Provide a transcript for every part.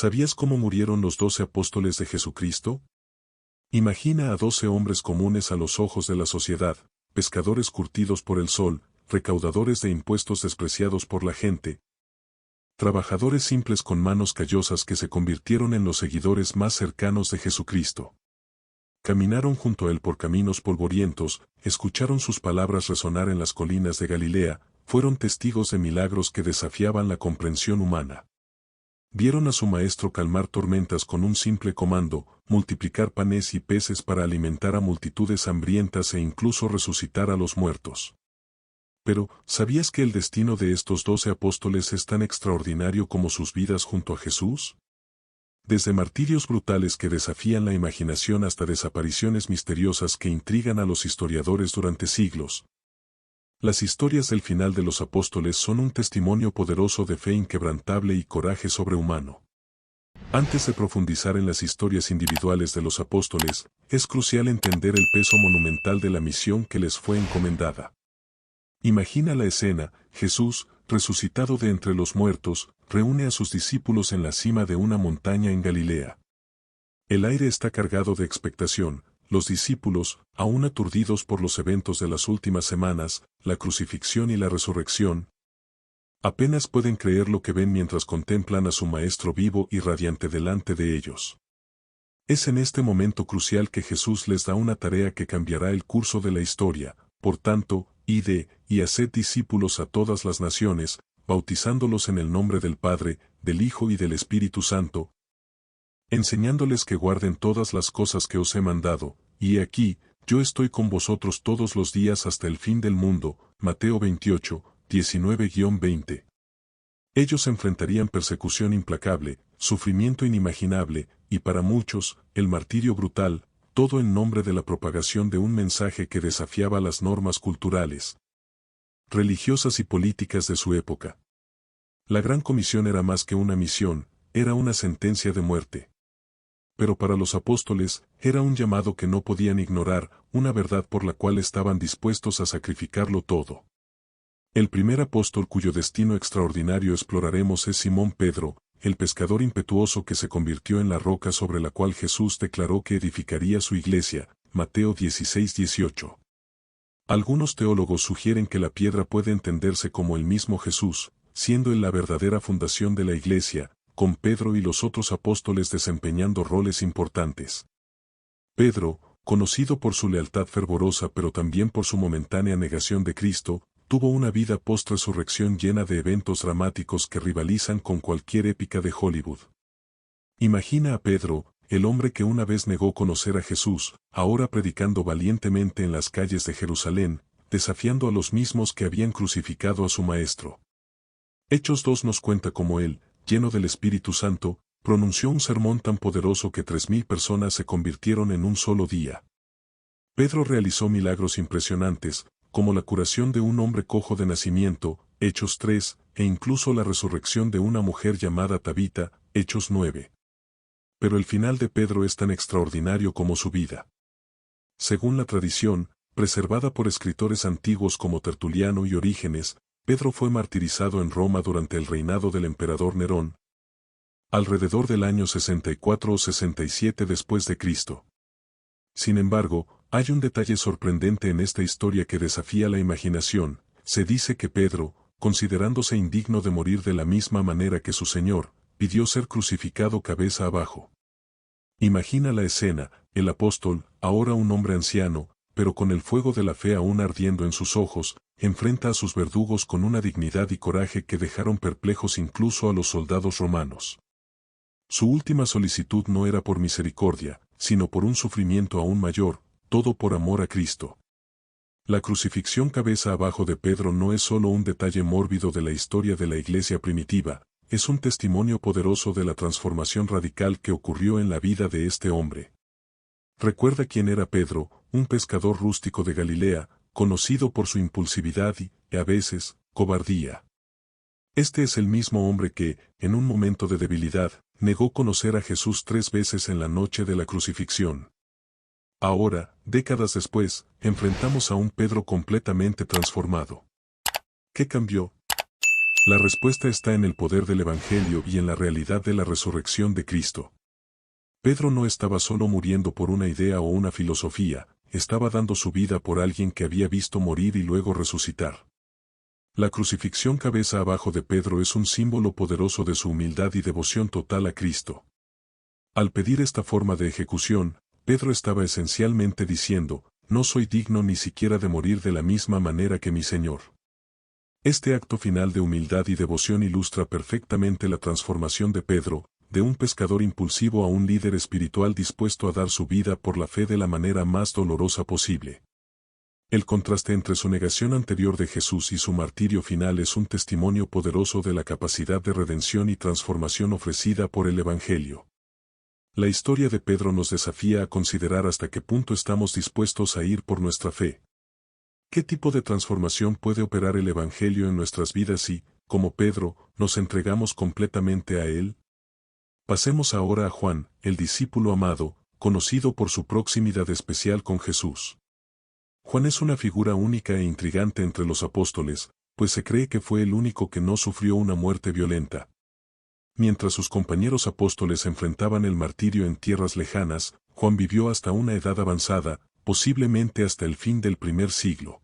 ¿Sabías cómo murieron los 12 apóstoles de Jesucristo? Imagina a 12 hombres comunes a los ojos de la sociedad, pescadores curtidos por el sol, recaudadores de impuestos despreciados por la gente, trabajadores simples con manos callosas que se convirtieron en los seguidores más cercanos de Jesucristo. Caminaron junto a él por caminos polvorientos, escucharon sus palabras resonar en las colinas de Galilea, fueron testigos de milagros que desafiaban la comprensión humana. Vieron a su maestro calmar tormentas con un simple comando, multiplicar panes y peces para alimentar a multitudes hambrientas e incluso resucitar a los muertos. Pero, ¿sabías que el destino de estos 12 apóstoles es tan extraordinario como sus vidas junto a Jesús? Desde martirios brutales que desafían la imaginación hasta desapariciones misteriosas que intrigan a los historiadores durante siglos. Las historias del final de los apóstoles son un testimonio poderoso de fe inquebrantable y coraje sobrehumano. Antes de profundizar en las historias individuales de los apóstoles, es crucial entender el peso monumental de la misión que les fue encomendada. Imagina la escena: Jesús, resucitado de entre los muertos, reúne a sus discípulos en la cima de una montaña en Galilea. El aire está cargado de expectación. Los discípulos, aún aturdidos por los eventos de las últimas semanas, la crucifixión y la resurrección, apenas pueden creer lo que ven mientras contemplan a su Maestro vivo y radiante delante de ellos. Es en este momento crucial que Jesús les da una tarea que cambiará el curso de la historia. Por tanto, id y haced discípulos a todas las naciones, bautizándolos en el nombre del Padre, del Hijo y del Espíritu Santo, enseñándoles que guarden todas las cosas que os he mandado, y he aquí, yo estoy con vosotros todos los días hasta el fin del mundo. Mateo 28, 19-20. Ellos enfrentarían persecución implacable, sufrimiento inimaginable, y para muchos, el martirio brutal, todo en nombre de la propagación de un mensaje que desafiaba las normas culturales, religiosas y políticas de su época. La Gran Comisión era más que una misión, era una sentencia de muerte. Pero para los apóstoles, era un llamado que no podían ignorar, una verdad por la cual estaban dispuestos a sacrificarlo todo. El primer apóstol cuyo destino extraordinario exploraremos es Simón Pedro, el pescador impetuoso que se convirtió en la roca sobre la cual Jesús declaró que edificaría su iglesia. Mateo 16-18. Algunos teólogos sugieren que la piedra puede entenderse como el mismo Jesús, siendo él la verdadera fundación de la iglesia, con Pedro y los otros apóstoles desempeñando roles importantes. Pedro, conocido por su lealtad fervorosa pero también por su momentánea negación de Cristo, tuvo una vida post-resurrección llena de eventos dramáticos que rivalizan con cualquier épica de Hollywood. Imagina a Pedro, el hombre que una vez negó conocer a Jesús, ahora predicando valientemente en las calles de Jerusalén, desafiando a los mismos que habían crucificado a su Maestro. Hechos 2 nos cuenta cómo él, lleno del Espíritu Santo, pronunció un sermón tan poderoso que 3,000 personas se convirtieron en un solo día. Pedro realizó milagros impresionantes, como la curación de un hombre cojo de nacimiento, Hechos 3, e incluso la resurrección de una mujer llamada Tabita, Hechos 9. Pero el final de Pedro es tan extraordinario como su vida. Según la tradición, preservada por escritores antiguos como Tertuliano y Orígenes, Pedro fue martirizado en Roma durante el reinado del emperador Nerón, alrededor del año 64 o 67 después de Cristo. Sin embargo, hay un detalle sorprendente en esta historia que desafía la imaginación. Se dice que Pedro, considerándose indigno de morir de la misma manera que su Señor, pidió ser crucificado cabeza abajo. Imagina la escena: el apóstol, ahora un hombre anciano, pero con el fuego de la fe aún ardiendo en sus ojos, enfrenta a sus verdugos con una dignidad y coraje que dejaron perplejos incluso a los soldados romanos. Su última solicitud no era por misericordia, sino por un sufrimiento aún mayor, todo por amor a Cristo. La crucifixión cabeza abajo de Pedro no es solo un detalle mórbido de la historia de la iglesia primitiva, es un testimonio poderoso de la transformación radical que ocurrió en la vida de este hombre. Recuerda quién era Pedro, un pescador rústico de Galilea, conocido por su impulsividad y, a veces, cobardía. Este es el mismo hombre que, en un momento de debilidad, negó conocer a Jesús 3 veces en la noche de la crucifixión. Ahora, décadas después, enfrentamos a un Pedro completamente transformado. ¿Qué cambió? La respuesta está en el poder del Evangelio y en la realidad de la resurrección de Cristo. Pedro no estaba solo muriendo por una idea o una filosofía, estaba dando su vida por alguien que había visto morir y luego resucitar. La crucifixión cabeza abajo de Pedro es un símbolo poderoso de su humildad y devoción total a Cristo. Al pedir esta forma de ejecución, Pedro estaba esencialmente diciendo, no soy digno ni siquiera de morir de la misma manera que mi Señor. Este acto final de humildad y devoción ilustra perfectamente la transformación de Pedro, de un pescador impulsivo a un líder espiritual dispuesto a dar su vida por la fe de la manera más dolorosa posible. El contraste entre su negación anterior de Jesús y su martirio final es un testimonio poderoso de la capacidad de redención y transformación ofrecida por el Evangelio. La historia de Pedro nos desafía a considerar hasta qué punto estamos dispuestos a ir por nuestra fe. ¿Qué tipo de transformación puede operar el Evangelio en nuestras vidas si, como Pedro, nos entregamos completamente a él? Pasemos ahora a Juan, el discípulo amado, conocido por su proximidad especial con Jesús. Juan es una figura única e intrigante entre los apóstoles, pues se cree que fue el único que no sufrió una muerte violenta. Mientras sus compañeros apóstoles enfrentaban el martirio en tierras lejanas, Juan vivió hasta una edad avanzada, posiblemente hasta el fin del primer siglo.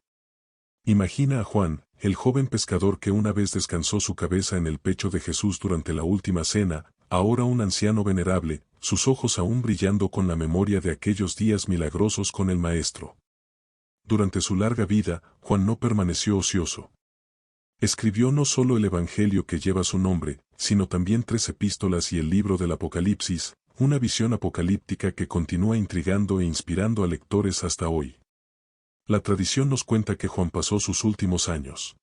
Imagina a Juan, el joven pescador que una vez descansó su cabeza en el pecho de Jesús durante la última cena, ahora un anciano venerable, sus ojos aún brillando con la memoria de aquellos días milagrosos con el Maestro. Durante su larga vida, Juan no permaneció ocioso. Escribió no solo el Evangelio que lleva su nombre, sino también 3 epístolas y el libro del Apocalipsis, una visión apocalíptica que continúa intrigando e inspirando a lectores hasta hoy. La tradición nos cuenta que Juan pasó sus últimos años.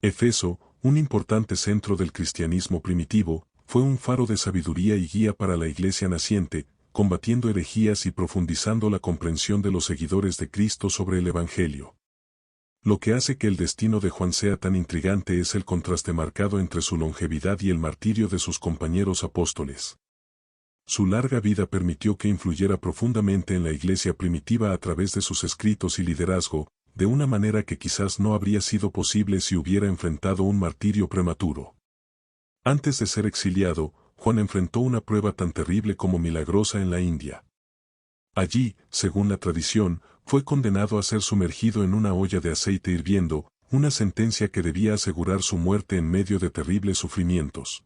Éfeso, un importante centro del cristianismo primitivo, fue un faro de sabiduría y guía para la iglesia naciente, combatiendo herejías y profundizando la comprensión de los seguidores de Cristo sobre el Evangelio. Lo que hace que el destino de Juan sea tan intrigante es el contraste marcado entre su longevidad y el martirio de sus compañeros apóstoles. Su larga vida permitió que influyera profundamente en la iglesia primitiva a través de sus escritos y liderazgo, de una manera que quizás no habría sido posible si hubiera enfrentado un martirio prematuro. Antes de ser exiliado, Juan enfrentó una prueba tan terrible como milagrosa en la India. Allí, según la tradición, fue condenado a ser sumergido en una olla de aceite hirviendo, una sentencia que debía asegurar su muerte en medio de terribles sufrimientos.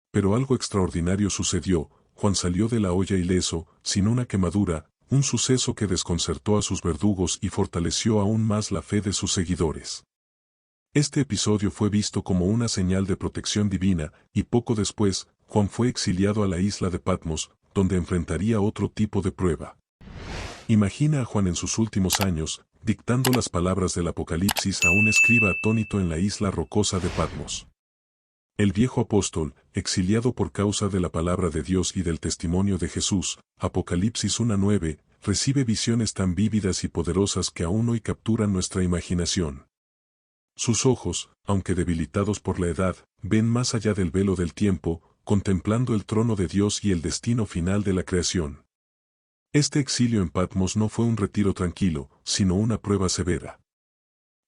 Pero algo extraordinario sucedió. Juan salió de la olla ileso, sin una quemadura, un suceso que desconcertó a sus verdugos y fortaleció aún más la fe de sus seguidores. Este episodio fue visto como una señal de protección divina, y poco después, Juan fue exiliado a la isla de Patmos, donde enfrentaría otro tipo de prueba. Imagina a Juan en sus últimos años, dictando las palabras del Apocalipsis a un escriba atónito en la isla rocosa de Patmos. El viejo apóstol, exiliado por causa de la palabra de Dios y del testimonio de Jesús, Apocalipsis 1:9, recibe visiones tan vívidas y poderosas que aún hoy capturan nuestra imaginación. Sus ojos, aunque debilitados por la edad, ven más allá del velo del tiempo, contemplando el trono de Dios y el destino final de la creación. Este exilio en Patmos no fue un retiro tranquilo, sino una prueba severa.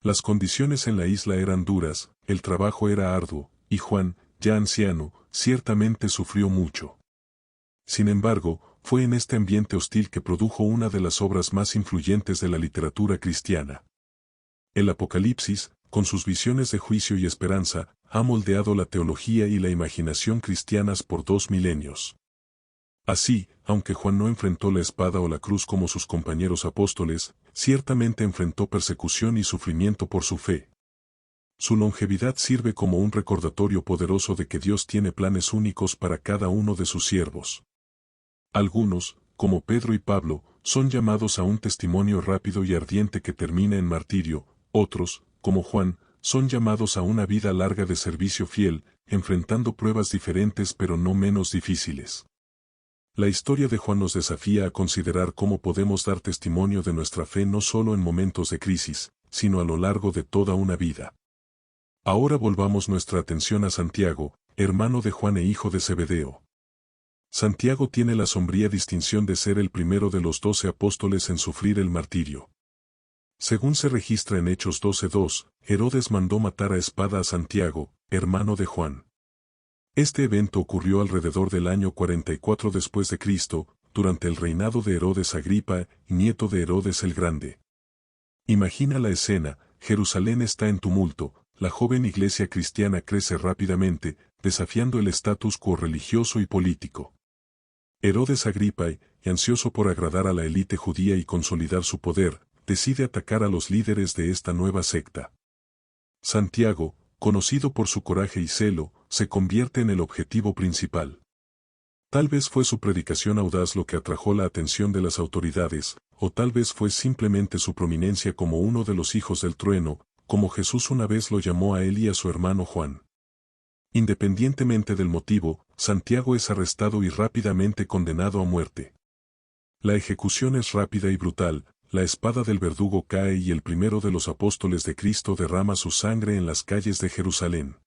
Las condiciones en la isla eran duras, el trabajo era arduo, y Juan, ya anciano, ciertamente sufrió mucho. Sin embargo, fue en este ambiente hostil que produjo una de las obras más influyentes de la literatura cristiana. El Apocalipsis, con sus visiones de juicio y esperanza, ha moldeado la teología y la imaginación cristianas por 2 milenios. Así, aunque Juan no enfrentó la espada o la cruz como sus compañeros apóstoles, ciertamente enfrentó persecución y sufrimiento por su fe. Su longevidad sirve como un recordatorio poderoso de que Dios tiene planes únicos para cada uno de sus siervos. Algunos, como Pedro y Pablo, son llamados a un testimonio rápido y ardiente que termina en martirio, otros, como Juan, son llamados a una vida larga de servicio fiel, enfrentando pruebas diferentes pero no menos difíciles. La historia de Juan nos desafía a considerar cómo podemos dar testimonio de nuestra fe no solo en momentos de crisis, sino a lo largo de toda una vida. Ahora volvamos nuestra atención a Santiago, hermano de Juan e hijo de Zebedeo. Santiago tiene la sombría distinción de ser el primero de los 12 apóstoles en sufrir el martirio. Según se registra en Hechos 12:2, Herodes mandó matar a espada a Santiago, hermano de Juan. Este evento ocurrió alrededor del año 44 después de Cristo, durante el reinado de Herodes Agripa, nieto de Herodes el Grande. Imagina la escena: Jerusalén está en tumulto, la joven iglesia cristiana crece rápidamente, desafiando el status quo religioso y político. Herodes Agripa, ansioso por agradar a la élite judía y consolidar su poder, decide atacar a los líderes de esta nueva secta. Santiago, conocido por su coraje y celo, se convierte en el objetivo principal. Tal vez fue su predicación audaz lo que atrajo la atención de las autoridades, o tal vez fue simplemente su prominencia como uno de los hijos del trueno, como Jesús una vez lo llamó a él y a su hermano Juan. Independientemente del motivo, Santiago es arrestado y rápidamente condenado a muerte. La ejecución es rápida y brutal, la espada del verdugo cae y el primero de los apóstoles de Cristo derrama su sangre en las calles de Jerusalén.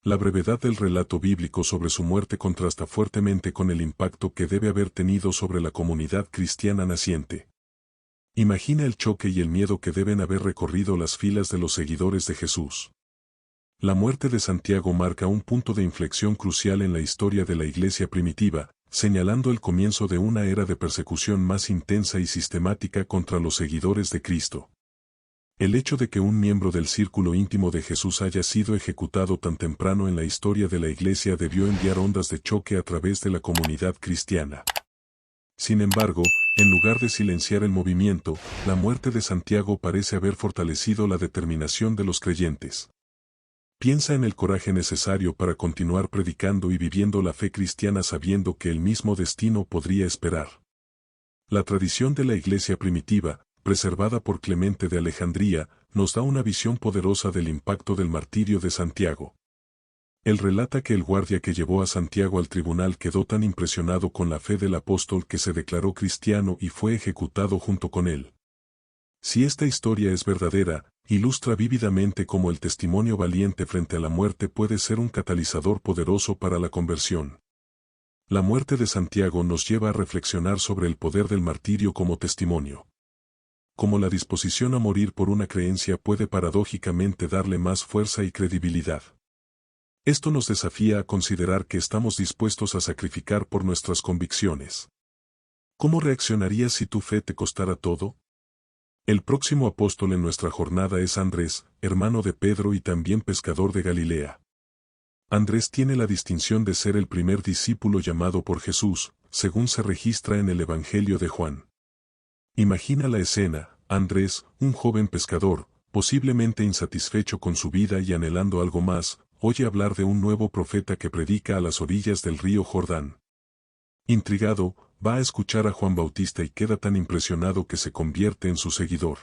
La brevedad del relato bíblico sobre su muerte contrasta fuertemente con el impacto que debe haber tenido sobre la comunidad cristiana naciente. Imagina el choque y el miedo que deben haber recorrido las filas de los seguidores de Jesús. La muerte de Santiago marca un punto de inflexión crucial en la historia de la iglesia primitiva, señalando el comienzo de una era de persecución más intensa y sistemática contra los seguidores de Cristo. El hecho de que un miembro del círculo íntimo de Jesús haya sido ejecutado tan temprano en la historia de la iglesia debió enviar ondas de choque a través de la comunidad cristiana. Sin embargo, en lugar de silenciar el movimiento, la muerte de Santiago parece haber fortalecido la determinación de los creyentes. Piensa en el coraje necesario para continuar predicando y viviendo la fe cristiana sabiendo que el mismo destino podría esperar. La tradición de la iglesia primitiva, preservada por Clemente de Alejandría, nos da una visión poderosa del impacto del martirio de Santiago. Él relata que el guardia que llevó a Santiago al tribunal quedó tan impresionado con la fe del apóstol que se declaró cristiano y fue ejecutado junto con él. Si esta historia es verdadera, ilustra vívidamente cómo el testimonio valiente frente a la muerte puede ser un catalizador poderoso para la conversión. La muerte de Santiago nos lleva a reflexionar sobre el poder del martirio como testimonio. Cómo la disposición a morir por una creencia puede paradójicamente darle más fuerza y credibilidad. Esto nos desafía a considerar que estamos dispuestos a sacrificar por nuestras convicciones. ¿Cómo reaccionarías si tu fe te costara todo? El próximo apóstol en nuestra jornada es Andrés, hermano de Pedro y también pescador de Galilea. Andrés tiene la distinción de ser el primer discípulo llamado por Jesús, según se registra en el Evangelio de Juan. Imagina la escena: Andrés, un joven pescador, posiblemente insatisfecho con su vida y anhelando algo más, oye hablar de un nuevo profeta que predica a las orillas del río Jordán. Intrigado, va a escuchar a Juan Bautista y queda tan impresionado que se convierte en su seguidor.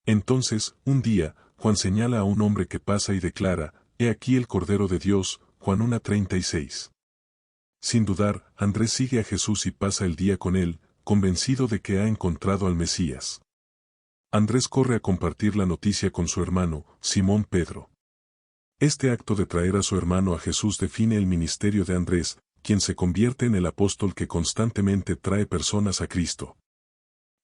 Entonces, un día, Juan señala a un hombre que pasa y declara: «He aquí el Cordero de Dios», Juan 1:36. Sin dudar, Andrés sigue a Jesús y pasa el día con él, convencido de que ha encontrado al Mesías. Andrés corre a compartir la noticia con su hermano, Simón Pedro. Este acto de traer a su hermano a Jesús define el ministerio de Andrés, quien se convierte en el apóstol que constantemente trae personas a Cristo.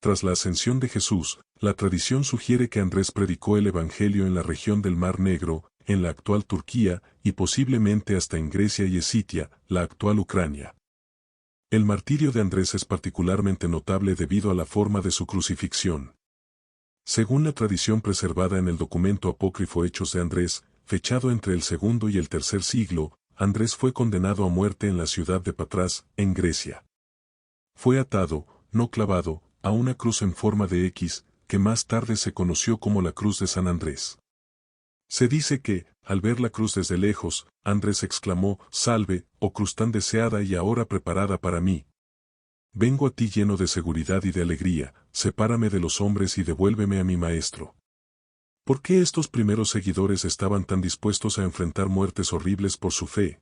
Tras la ascensión de Jesús, la tradición sugiere que Andrés predicó el Evangelio en la región del Mar Negro, en la actual Turquía, y posiblemente hasta en Grecia y Escitia, la actual Ucrania. El martirio de Andrés es particularmente notable debido a la forma de su crucifixión. Según la tradición preservada en el documento apócrifo Hechos de Andrés, fechado entre el segundo y el tercer siglo, Andrés fue condenado a muerte en la ciudad de Patras, en Grecia. Fue atado, no clavado, a una cruz en forma de X, que más tarde se conoció como la Cruz de San Andrés. Se dice que, al ver la cruz desde lejos, Andrés exclamó: «Salve, oh cruz tan deseada y ahora preparada para mí. Vengo a ti lleno de seguridad y de alegría, sepárame de los hombres y devuélveme a mi maestro». ¿Por qué estos primeros seguidores estaban tan dispuestos a enfrentar muertes horribles por su fe?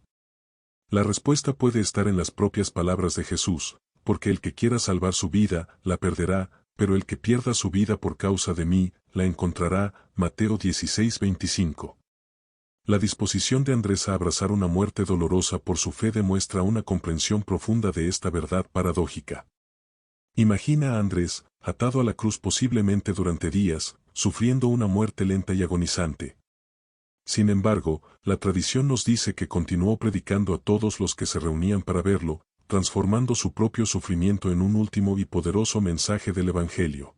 La respuesta puede estar en las propias palabras de Jesús: «Porque el que quiera salvar su vida, la perderá, pero el que pierda su vida por causa de mí, la encontrará». Mateo 16:25. La disposición de Andrés a abrazar una muerte dolorosa por su fe demuestra una comprensión profunda de esta verdad paradójica. Imagina a Andrés, atado a la cruz posiblemente durante días, sufriendo una muerte lenta y agonizante. Sin embargo, la tradición nos dice que continuó predicando a todos los que se reunían para verlo, transformando su propio sufrimiento en un último y poderoso mensaje del Evangelio.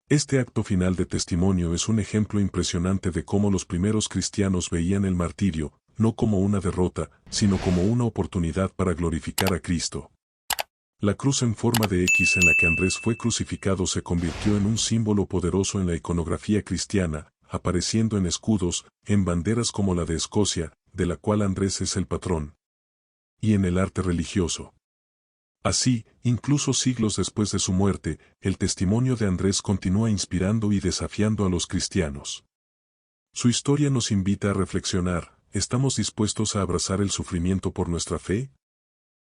Este acto final de testimonio es un ejemplo impresionante de cómo los primeros cristianos veían el martirio, no como una derrota, sino como una oportunidad para glorificar a Cristo. La cruz en forma de X en la que Andrés fue crucificado se convirtió en un símbolo poderoso en la iconografía cristiana, apareciendo en escudos, en banderas como la de Escocia, de la cual Andrés es el patrón, y en el arte religioso. Así, incluso siglos después de su muerte, el testimonio de Andrés continúa inspirando y desafiando a los cristianos. Su historia nos invita a reflexionar: ¿estamos dispuestos a abrazar el sufrimiento por nuestra fe?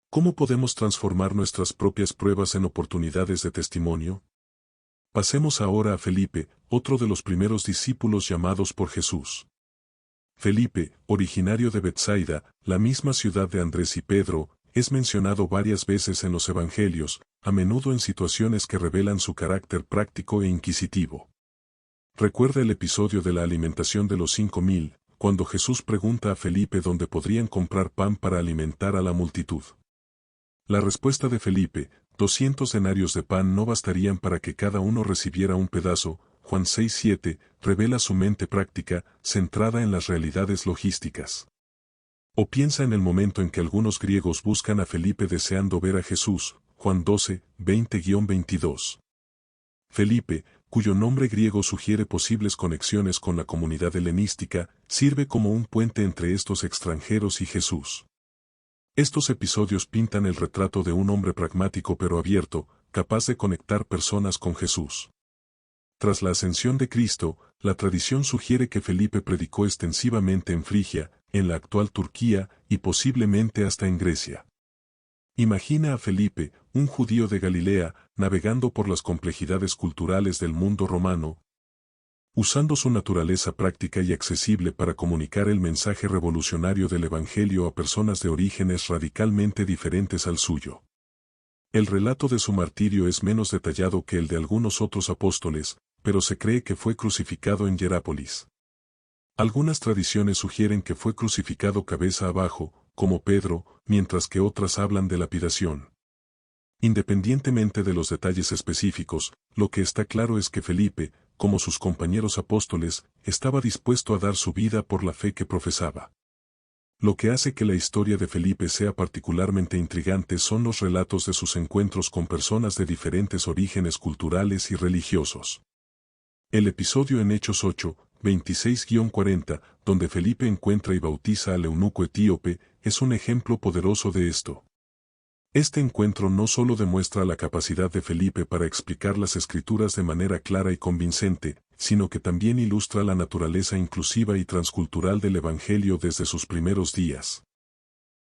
¿Cómo podemos transformar nuestras propias pruebas en oportunidades de testimonio? Pasemos ahora a Felipe, otro de los primeros discípulos llamados por Jesús. Felipe, originario de Betsaida, la misma ciudad de Andrés y Pedro, es mencionado varias veces en los Evangelios, a menudo en situaciones que revelan su carácter práctico e inquisitivo. Recuerda el episodio de la alimentación de los 5.000, cuando Jesús pregunta a Felipe dónde podrían comprar pan para alimentar a la multitud. La respuesta de Felipe: 200 denarios de pan no bastarían para que cada uno recibiera un pedazo. Juan 6:7, revela su mente práctica, centrada en las realidades logísticas. O piensa en el momento en que algunos griegos buscan a Felipe deseando ver a Jesús. Juan 12, 20-22. Felipe, cuyo nombre griego sugiere posibles conexiones con la comunidad helenística, sirve como un puente entre estos extranjeros y Jesús. Estos episodios pintan el retrato de un hombre pragmático pero abierto, capaz de conectar personas con Jesús. Tras la ascensión de Cristo, la tradición sugiere que Felipe predicó extensivamente en Frigia, en la actual Turquía, y posiblemente hasta en Grecia. Imagina a Felipe, un judío de Galilea, navegando por las complejidades culturales del mundo romano, usando su naturaleza práctica y accesible para comunicar el mensaje revolucionario del Evangelio a personas de orígenes radicalmente diferentes al suyo. El relato de su martirio es menos detallado que el de algunos otros apóstoles, pero se cree que fue crucificado en Hierápolis. Algunas tradiciones sugieren que fue crucificado cabeza abajo, como Pedro, mientras que otras hablan de lapidación. Independientemente de los detalles específicos, lo que está claro es que Felipe, como sus compañeros apóstoles, estaba dispuesto a dar su vida por la fe que profesaba. Lo que hace que la historia de Felipe sea particularmente intrigante son los relatos de sus encuentros con personas de diferentes orígenes culturales y religiosos. El episodio en Hechos 8, 26-40, donde Felipe encuentra y bautiza al eunuco etíope, es un ejemplo poderoso de esto. Este encuentro no solo demuestra la capacidad de Felipe para explicar las Escrituras de manera clara y convincente, sino que también ilustra la naturaleza inclusiva y transcultural del Evangelio desde sus primeros días.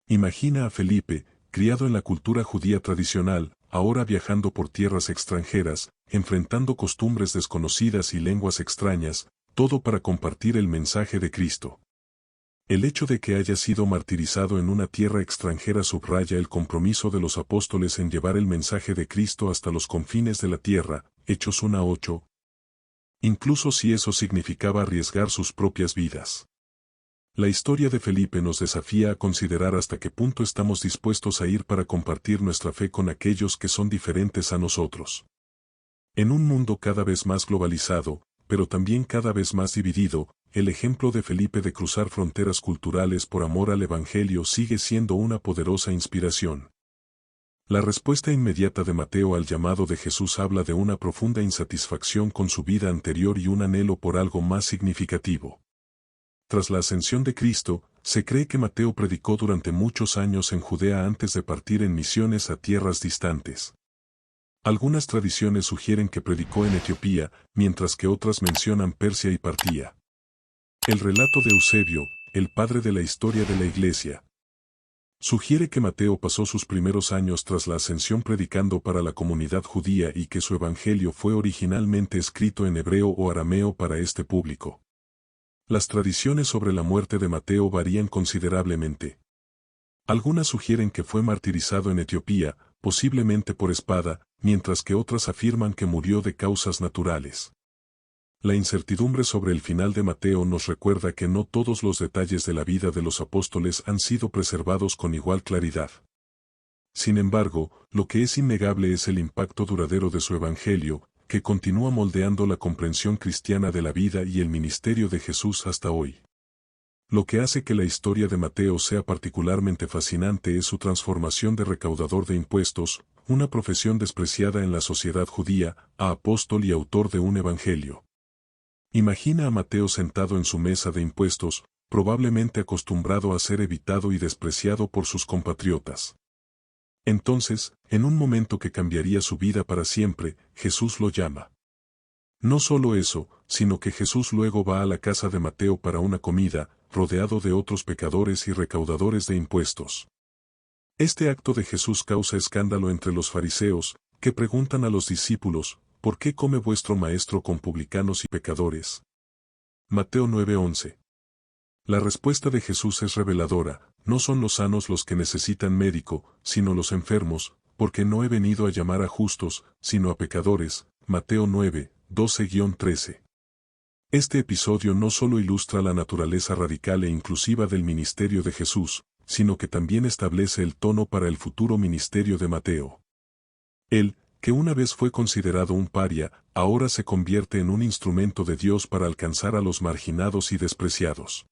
Imagina a Felipe, criado en la cultura judía tradicional, ahora viajando por tierras extranjeras, enfrentando costumbres desconocidas y lenguas extrañas, todo para compartir el mensaje de Cristo. El hecho de que haya sido martirizado en una tierra extranjera subraya el compromiso de los apóstoles en llevar el mensaje de Cristo hasta los confines de la tierra, Hechos 1:8, incluso si eso significaba arriesgar sus propias vidas. La historia de Felipe nos desafía a considerar hasta qué punto estamos dispuestos a ir para compartir nuestra fe con aquellos que son diferentes a nosotros. En un mundo cada vez más globalizado, pero también cada vez más dividido, el ejemplo de Felipe de cruzar fronteras culturales por amor al Evangelio sigue siendo una poderosa inspiración. La respuesta inmediata de Mateo al llamado de Jesús habla de una profunda insatisfacción con su vida anterior y un anhelo por algo más significativo. Tras la ascensión de Cristo, se cree que Mateo predicó durante muchos años en Judea antes de partir en misiones a tierras distantes. Algunas tradiciones sugieren que predicó en Etiopía, mientras que otras mencionan Persia y Partía. El relato de Eusebio, el padre de la historia de la Iglesia, sugiere que Mateo pasó sus primeros años tras la ascensión predicando para la comunidad judía y que su evangelio fue originalmente escrito en hebreo o arameo para este público. Las tradiciones sobre la muerte de Mateo varían considerablemente. Algunas sugieren que fue martirizado en Etiopía, posiblemente por espada, mientras que otras afirman que murió de causas naturales. La incertidumbre sobre el final de Mateo nos recuerda que no todos los detalles de la vida de los apóstoles han sido preservados con igual claridad. Sin embargo, lo que es innegable es el impacto duradero de su evangelio, que continúa moldeando la comprensión cristiana de la vida y el ministerio de Jesús hasta hoy. Lo que hace que la historia de Mateo sea particularmente fascinante es su transformación de recaudador de impuestos, una profesión despreciada en la sociedad judía, a apóstol y autor de un evangelio. Imagina a Mateo sentado en su mesa de impuestos, probablemente acostumbrado a ser evitado y despreciado por sus compatriotas. Entonces, en un momento que cambiaría su vida para siempre, Jesús lo llama. No solo eso, sino que Jesús luego va a la casa de Mateo para una comida, rodeado de otros pecadores y recaudadores de impuestos. Este acto de Jesús causa escándalo entre los fariseos, que preguntan a los discípulos, ¿por qué come vuestro maestro con publicanos y pecadores? Mateo 9:11. La respuesta de Jesús es reveladora, no son los sanos los que necesitan médico, sino los enfermos, porque no he venido a llamar a justos, sino a pecadores. Mateo 9:12-13. Este episodio no solo ilustra la naturaleza radical e inclusiva del ministerio de Jesús, sino que también establece el tono para el futuro ministerio de Mateo. Él, que una vez fue considerado un paria, ahora se convierte en un instrumento de Dios para alcanzar a los marginados y despreciados.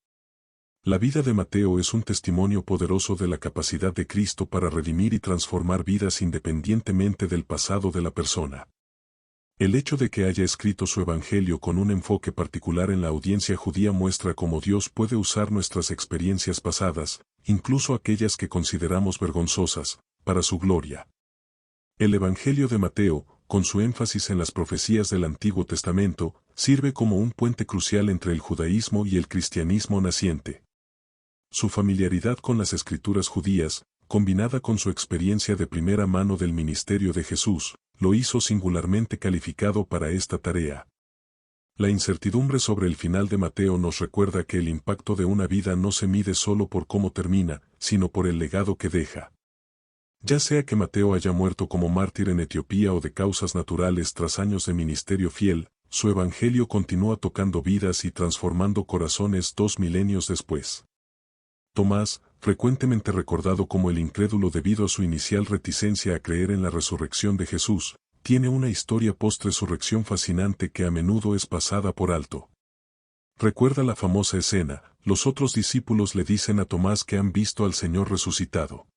La vida de Mateo es un testimonio poderoso de la capacidad de Cristo para redimir y transformar vidas independientemente del pasado de la persona. El hecho de que haya escrito su evangelio con un enfoque particular en la audiencia judía muestra cómo Dios puede usar nuestras experiencias pasadas, incluso aquellas que consideramos vergonzosas, para su gloria. El evangelio de Mateo, con su énfasis en las profecías del Antiguo Testamento, sirve como un puente crucial entre el judaísmo y el cristianismo naciente. Su familiaridad con las escrituras judías, combinada con su experiencia de primera mano del ministerio de Jesús, lo hizo singularmente calificado para esta tarea. La incertidumbre sobre el final de Mateo nos recuerda que el impacto de una vida no se mide solo por cómo termina, sino por el legado que deja. Ya sea que Mateo haya muerto como mártir en Etiopía o de causas naturales tras años de ministerio fiel, su evangelio continúa tocando vidas y transformando corazones 2 milenios después. Tomás, frecuentemente recordado como el incrédulo debido a su inicial reticencia a creer en la resurrección de Jesús, tiene una historia post-resurrección fascinante que a menudo es pasada por alto. Recuerda la famosa escena, los otros discípulos le dicen a Tomás que han visto al Señor resucitado.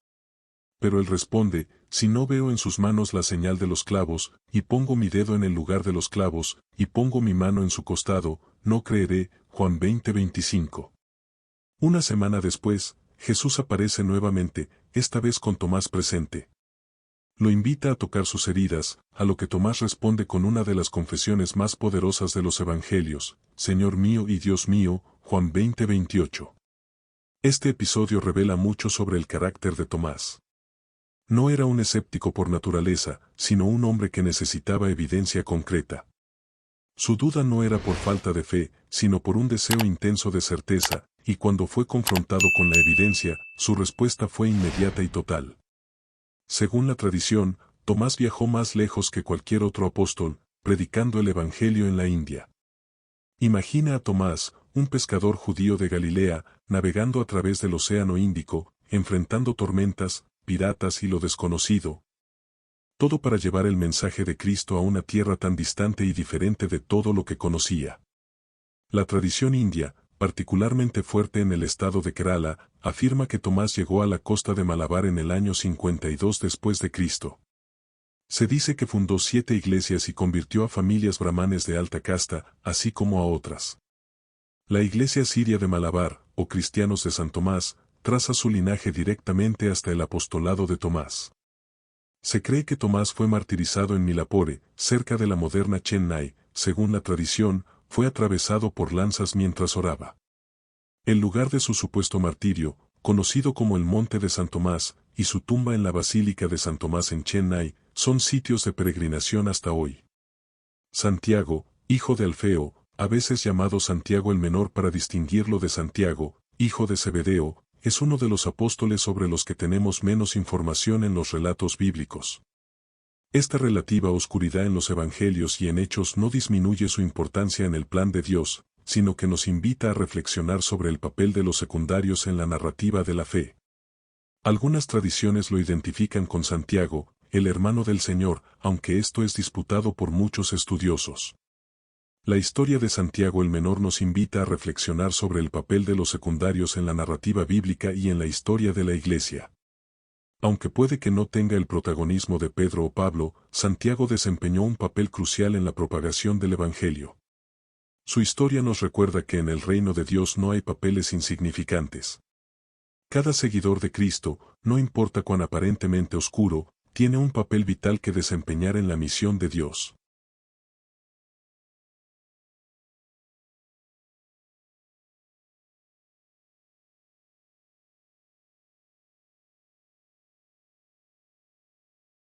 Pero él responde, si no veo en sus manos la señal de los clavos, y pongo mi dedo en el lugar de los clavos, y pongo mi mano en su costado, no creeré. Juan 20:25. Una semana después, Jesús aparece nuevamente, esta vez con Tomás presente. Lo invita a tocar sus heridas, a lo que Tomás responde con una de las confesiones más poderosas de los evangelios, Señor mío y Dios mío, Juan 20:28. Este episodio revela mucho sobre el carácter de Tomás. No era un escéptico por naturaleza, sino un hombre que necesitaba evidencia concreta. Su duda no era por falta de fe, sino por un deseo intenso de certeza, y cuando fue confrontado con la evidencia, su respuesta fue inmediata y total. Según la tradición, Tomás viajó más lejos que cualquier otro apóstol, predicando el Evangelio en la India. Imagina a Tomás, un pescador judío de Galilea, navegando a través del Océano Índico, enfrentando tormentas, piratas y lo desconocido. Todo para llevar el mensaje de Cristo a una tierra tan distante y diferente de todo lo que conocía. La tradición india, particularmente fuerte en el estado de Kerala, afirma que Tomás llegó a la costa de Malabar en el año 52 después de Cristo. Se dice que fundó 7 iglesias y convirtió a familias brahmanes de alta casta, así como a otras. La iglesia siria de Malabar, o cristianos de San Tomás, traza su linaje directamente hasta el apostolado de Tomás. Se cree que Tomás fue martirizado en Milapore, cerca de la moderna Chennai, según la tradición, fue atravesado por lanzas mientras oraba. El lugar de su supuesto martirio, conocido como el Monte de San Tomás, y su tumba en la Basílica de San Tomás en Chennai, son sitios de peregrinación hasta hoy. Santiago, hijo de Alfeo, a veces llamado Santiago el Menor para distinguirlo de Santiago, hijo de Zebedeo, es uno de los apóstoles sobre los que tenemos menos información en los relatos bíblicos. Esta relativa oscuridad en los evangelios y en Hechos no disminuye su importancia en el plan de Dios, sino que nos invita a reflexionar sobre el papel de los secundarios en la narrativa de la fe. Algunas tradiciones lo identifican con Santiago, el hermano del Señor, aunque esto es disputado por muchos estudiosos. La historia de Santiago el Menor nos invita a reflexionar sobre el papel de los secundarios en la narrativa bíblica y en la historia de la Iglesia. Aunque puede que no tenga el protagonismo de Pedro o Pablo, Santiago desempeñó un papel crucial en la propagación del Evangelio. Su historia nos recuerda que en el reino de Dios no hay papeles insignificantes. Cada seguidor de Cristo, no importa cuán aparentemente oscuro, tiene un papel vital que desempeñar en la misión de Dios.